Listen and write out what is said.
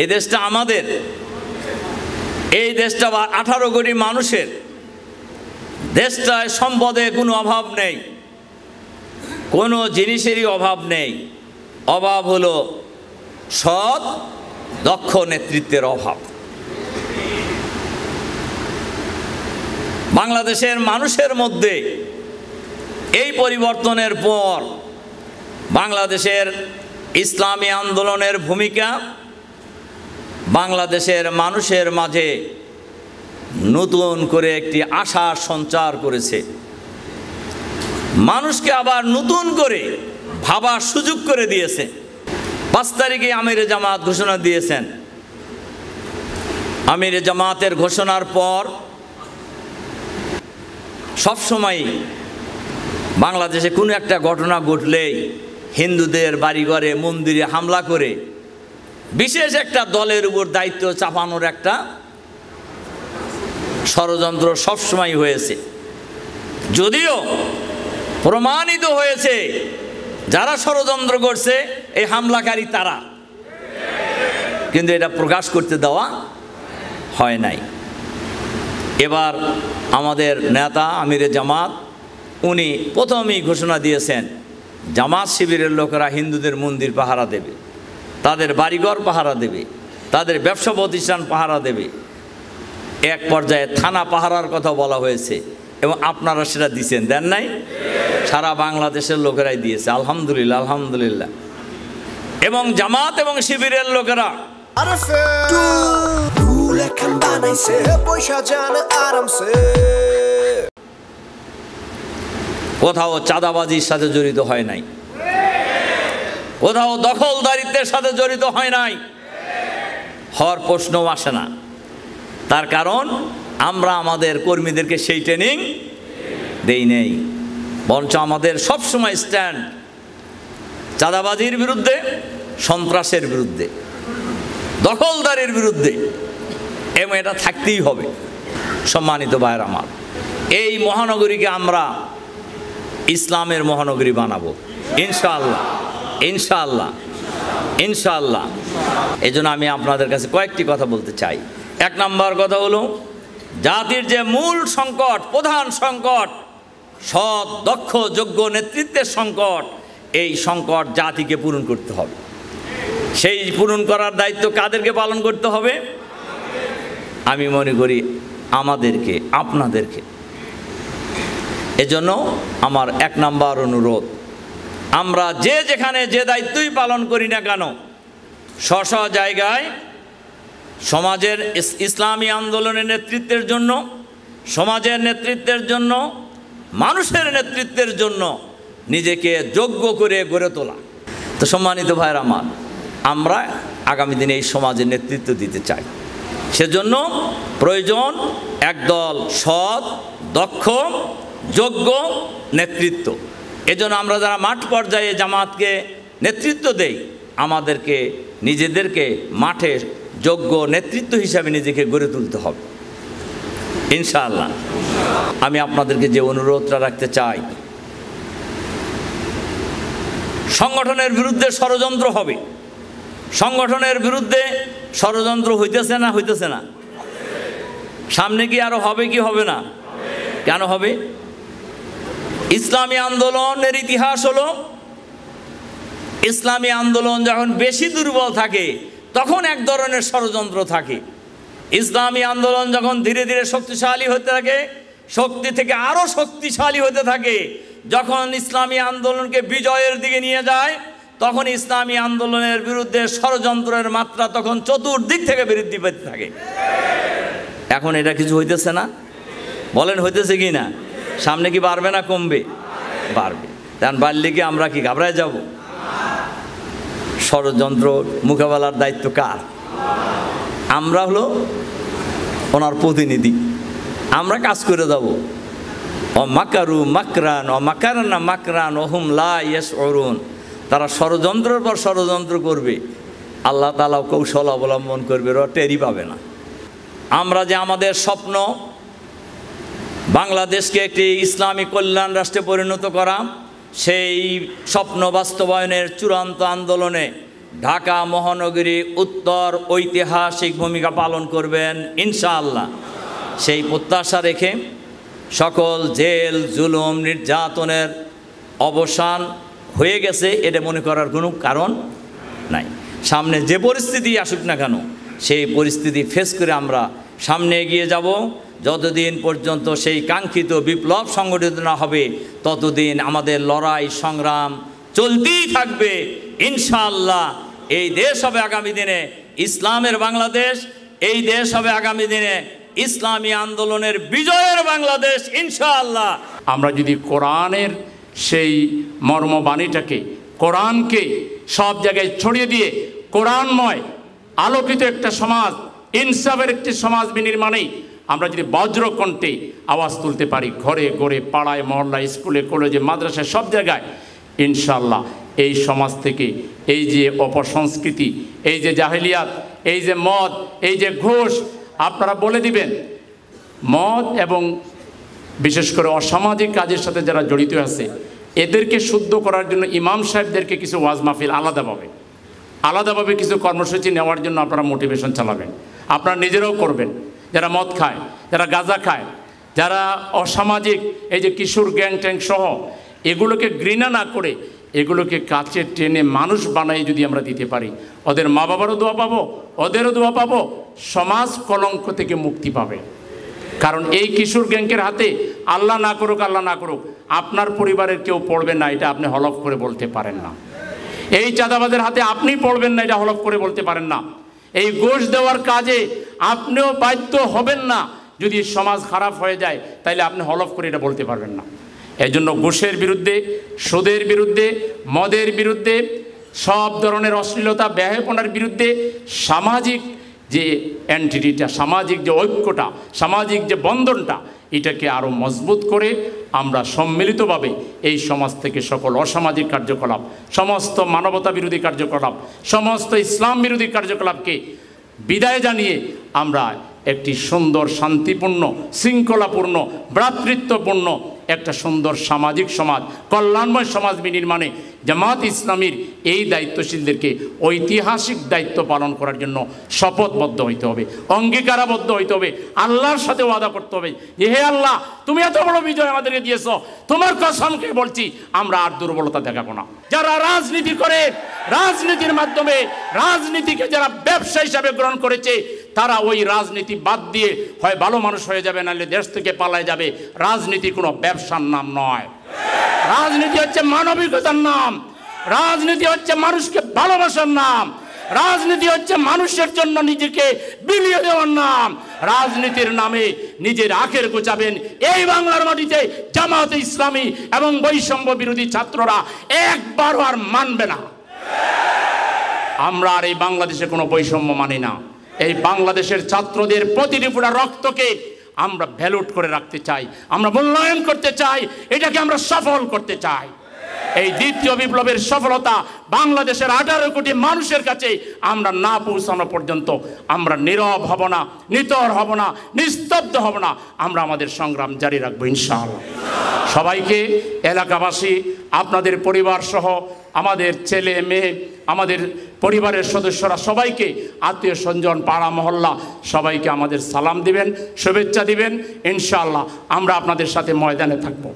এই দেশটা আমাদের, এই দেশটা 18 কোটি মানুষের, দেশটায় সম্পদে কোনো অভাব নেই, কোনো জিনিসেরই অভাব নেই। অভাব হলো সৎ দক্ষ নেতৃত্বের অভাব। বাংলাদেশের মানুষের মধ্যে এই পরিবর্তনের পর বাংলাদেশের ইসলামী আন্দোলনের ভূমিকা বাংলাদেশের মানুষের মাঝে নতুন করে একটি আশার সঞ্চার করেছে, মানুষকে আবার নতুন করে ভাবার সুযোগ করে দিয়েছে। 5 তারিখে আমিরে জামাত ঘোষণা দিয়েছেন। আমিরে জামাতের ঘোষণার পর সবসময় বাংলাদেশে কোনো একটা ঘটনা ঘটলেই হিন্দুদের বাড়িঘরে মন্দিরে হামলা করে বিশেষ একটা দলের উপর দায়িত্ব চাপানোর একটা ষড়যন্ত্র সবসময় হয়েছে। যদিও প্রমাণিত হয়েছে যারা ষড়যন্ত্র করছে এই হামলাকারী তারা, কিন্তু এটা প্রকাশ করতে দেওয়া হয় নাই। এবার আমাদের নেতা আমিরে জামাত উনি প্রথমেই ঘোষণা দিয়েছেন জামাত শিবিরের লোকেরা হিন্দুদের মন্দির পাহারা দেবে, তাদের বাড়িঘর পাহারা দেবে, তাদের ব্যবসা প্রতিষ্ঠান পাহারা দেবে। এক পর্যায়ে থানা পাহারার কথা বলা হয়েছে এবং আপনারা সেটা দিয়েছেন, দেন নাই? সারা বাংলাদেশের লোকেরাই দিয়েছে, আলহামদুলিল্লাহ আলহামদুলিল্লাহ। এবং জামাত এবং শিবিরের লোকেরা কোথাও চাঁদাবাজির সাথে জড়িত হয় নাই, কোথাও দখলদারিত্বের সাথে জড়িত হয় নাই, হওয়ার প্রশ্নও আসে না। তার কারণ আমরা আমাদের কর্মীদেরকে সেই ট্রেনিং দেই নেই, বরঞ্চ আমাদের সবসময় স্ট্যান্ড চাঁদাবাজির বিরুদ্ধে, সন্ত্রাসের বিরুদ্ধে, দখলদারির বিরুদ্ধে, এবং এটা থাকতেই হবে। সম্মানিত ভাইয়ের আমার, এই মহানগরীকে আমরা ইসলামের মহানগরী বানাবো ইনশাআল্লাহ ইনশাআল্লাহ ইনশাআল্লাহ। এই জন্য আমি আপনাদের কাছে কয়েকটি কথা বলতে চাই। 1 নম্বর কথা হলো জাতির যে মূল সংকট, প্রধান সংকট, সৎ দক্ষ যোগ্য নেতৃত্বের সংকট, এই সংকট জাতিকে পূরণ করতে হবে। সেই পূরণ করার দায়িত্ব কাদেরকে পালন করতে হবে? আমি মনে করি আমাদেরকে, আপনাদেরকে। এজন্য আমার 1 নম্বর অনুরোধ, আমরা যে যেখানে যে দায়িত্বই পালন করি না কেন, স্ব জায়গায় সমাজের ইসলামী আন্দোলনের নেতৃত্বের জন্য, সমাজের নেতৃত্বের জন্য, মানুষের নেতৃত্বের জন্য নিজেকে যোগ্য করে গড়ে তোলা। তো সম্মানিত ভাইয়ের আমার, আমরা আগামী দিনে এই সমাজের নেতৃত্ব দিতে চাই। সেজন্য প্রয়োজন একদল সৎ দক্ষ যোগ্য নেতৃত্ব। এজন্য আমরা যারা মাঠ পর্যায়ে জামাতকে নেতৃত্ব দেই, আমাদেরকে নিজেদেরকে মাঠে যোগ্য নেতৃত্ব হিসাবে নিজেকে গড়ে তুলতে হবে ইনশাআল্লাহ। আমি আপনাদেরকে যে অনুরোধটা রাখতে চাই, সংগঠনের বিরুদ্ধে ষড়যন্ত্র হবে, সংগঠনের বিরুদ্ধে ষড়যন্ত্র হইতেছে না, হইতেছে না? সামনে কি আরো হবে কি হবে না? কেন হবে? ইসলামী আন্দোলনের ইতিহাস হলো, ইসলামী আন্দোলন যখন বেশি দুর্বল থাকে তখন এক ধরনের ষড়যন্ত্র থাকে। ইসলামী আন্দোলন যখন ধীরে ধীরে শক্তিশালী হতে থাকে, শক্তি থেকে আরো শক্তিশালী হতে থাকে, যখন ইসলামী আন্দোলনকে বিজয়ের দিকে নিয়ে যায়, তখন ইসলামী আন্দোলনের বিরুদ্ধে ষড়যন্ত্রের মাত্রা তখন চতুর্দিক থেকে বৃদ্ধি পেতে থাকে। এখন এটা কিছু হইতেছে না? বলেন হইতেছে কি না? সামনে কি বাড়বে না কমবে? বাড়বে। কারণ বাড়লে কি আমরা কি ঘাবড়ায় যাব? ষড়যন্ত্র মোকাবেলার দায়িত্ব কার? আমরা হলো ওনার প্রতিনিধি, আমরা কাজ করে যাব। ও মাকারু মাকরান ও মাকারানা মাকরান ওহুম লা ইয়াশউরুন। তারা ষড়যন্ত্রের পর ষড়যন্ত্র করবে, আল্লাহ তাআলা কৌশল অবলম্বন করবে, ওরা টেরই পাবে না। আমরা যে আমাদের স্বপ্ন বাংলাদেশকে একটি ইসলামী কল্যাণ রাষ্ট্রে পরিণত করা, সেই স্বপ্ন বাস্তবায়নের চূড়ান্ত আন্দোলনে ঢাকা মহানগরী উত্তর ঐতিহাসিক ভূমিকা পালন করবেন ইনশাআল্লাহ। সেই প্রত্যাশা রেখে সকল জেল জুলুম নির্যাতনের অবসান হয়ে গেছে এটা মনে করার কোনো কারণ নাই। সামনে যে পরিস্থিতি আসুক না কেন সেই পরিস্থিতি ফেস করে আমরা সামনে এগিয়ে যাব। যতদিন পর্যন্ত সেই কাঙ্ক্ষিত বিপ্লব সংগঠিত না হবে ততদিন আমাদের লড়াই সংগ্রাম চলতেই থাকবে ইনশাআল্লাহ। এই দেশ হবে আগামী দিনে ইসলামের বাংলাদেশ, এই দেশ হবে আগামী দিনে ইসলামী আন্দোলনের বিজয়ের বাংলাদেশ ইনশাআল্লাহ। আমরা যদি কোরআনের সেই মর্মবাণীটাকে, কোরআনকে সব জায়গায় ছড়িয়ে দিয়ে কোরআনময় আলোকিত একটা সমাজ, ইনসাফের একটি সমাজ বিনির্মাণে আমরা যদি বজ্রকণ্ঠে আওয়াজ তুলতে পারি, ঘরে ঘরে পাড়ায় মহল্লায় স্কুলে কলেজে মাদ্রাসায় সব জায়গায়, ইনশাআল্লাহ এই সমাজ থেকে এই যে অপসংস্কৃতি, এই যে জাহেলিয়াত, এই যে মদ, এই যে ঘুষ, আপনারা বলে দিবেন মদ এবং বিশেষ করে অসামাজিক কাজের সাথে যারা জড়িত আছে এদেরকে শুদ্ধ করার জন্য ইমাম সাহেবদেরকে কিছু ওয়াজ মাহফিল আলাদাভাবে কিছু কর্মসূচি নেওয়ার জন্য আপনারা মোটিভেশন চালাবেন। আপনারা নিজেরাও করবেন। যারা মদ খায়, যারা গাঁজা খায়, যারা অসামাজিক এই যে কিশোর গ্যাং ট্যাং সহ এগুলোকে ঘৃণা না করে এগুলোকে কাছে টেনে মানুষ বানাই যদি আমরা দিতে পারি, ওদের মা বাবারও দোয়া পাবো, ওদেরও দোয়া পাবো, সমাজ কলঙ্ক থেকে মুক্তি পাবে। কারণ এই কিশোর গ্যাংকের হাতে আল্লাহ না করুক আপনার পরিবারের কেউ পড়বে না, এটা আপনি হলফ করে বলতে পারেন না। এই চাঁদাবাজের হাতে আপনি পড়বেন না, এটা হলফ করে বলতে পারেন না। এই ঘুষ দেওয়ার কাজে আপনিও বাধ্য হবেন না। যদি সমাজ খারাপ হয়ে যায় তাইলে আপনি হলফ করে এটা বলতে পারবেন না। এই জন্য ঘুষের বিরুদ্ধে, সুদের বিরুদ্ধে, মদের বিরুদ্ধে, সব ধরনের অশ্লীলতা ব্যয়াপনার বিরুদ্ধে সামাজিক যে এন্টিটিটা, সামাজিক যে ঐক্যটা, সামাজিক যে বন্ধনটা, এটাকে আরও মজবুত করে আমরা সম্মিলিতভাবে এই সমাজ থেকে সকল অসামাজিক কার্যকলাপ, সমস্ত মানবতা বিরোধী কার্যকলাপ, সমস্ত ইসলাম বিরোধী কার্যকলাপকে বিদায় জানিয়ে আমরা একটি সুন্দর, শান্তিপূর্ণ, শৃঙ্খলাপূর্ণ, ভ্রাতৃত্বপূর্ণ একটা সুন্দর সামাজিক সমাজ, কল্যাণময় সমাজ বিনির্মাণে জামাত ইসলামীর এই দায়িত্বশীলদেরকে ঐতিহাসিক দায়িত্ব পালন করার জন্য শপথবদ্ধ হইতে হবে, অঙ্গীকারাবদ্ধ হইতে হবে, আল্লাহর সাথে ওয়াদা করতে হবে যে হে আল্লাহ, তুমি এত বড় বিজয় আমাদেরকে দিয়েছ, তোমার কসমকে বলছি আমরা আর দুর্বলতা দেখাবো না। যারা রাজনীতি করে, রাজনীতির মাধ্যমে রাজনীতিকে যারা ব্যবসা হিসাবে গ্রহণ করেছে, তারা ওই রাজনীতি বাদ দিয়ে হয় ভালো মানুষ হয়ে যাবে, নাহলে দেশ থেকে পালায় যাবে। রাজনীতি কোনো ব্যবসার নাম নয়। রাজনীতি হচ্ছে মানবিকতার নাম, রাজনীতি হচ্ছে মানুষকে ভালোবাসার নাম, রাজনীতি হচ্ছে মানুষের জন্য নিজেকে বিলিয়ে দেওয়ার নাম। রাজনীতির নামে নিজের আখের গোছাবেন এই বাংলার মাটিতে জামাতে ইসলামী এবং বৈষম্য বিরোধী ছাত্ররা একবারও আর মানবে না। আমরা আর এই বাংলাদেশে কোনো বৈষম্য মানি না। এই বাংলাদেশের ছাত্রদের প্রতিটি ফোঁটা রক্তকে আমরা ভ্যালুট করে রাখতে চাই, আমরা মূল্যায়ন করতে চাই, এটাকে আমরা সফল করতে চাই। এই দ্বিতীয় বিপ্লবের সফলতা বাংলাদেশের 18 কোটি মানুষের কাছে আমরা না পৌঁছানো পর্যন্ত আমরা নীরব হব না, নিতর হব না, নিস্তব্ধ হব না। আমরা আমাদের সংগ্রাম জারি রাখবো ইনশাআল্লাহ। সবাইকে, এলাকাবাসী, আপনাদের পরিবার সহ আমাদের ছেলে মেয়ে, আমাদের পরিবারের সদস্যরা সবাইকে, আত্মীয় স্বজন, পাড়া মহল্লা সবাইকে আমাদের সালাম দিবেন, শুভেচ্ছা দিবেন। ইনশাআল্লাহ আমরা আপনাদের সাথে ময়দানে থাকবো।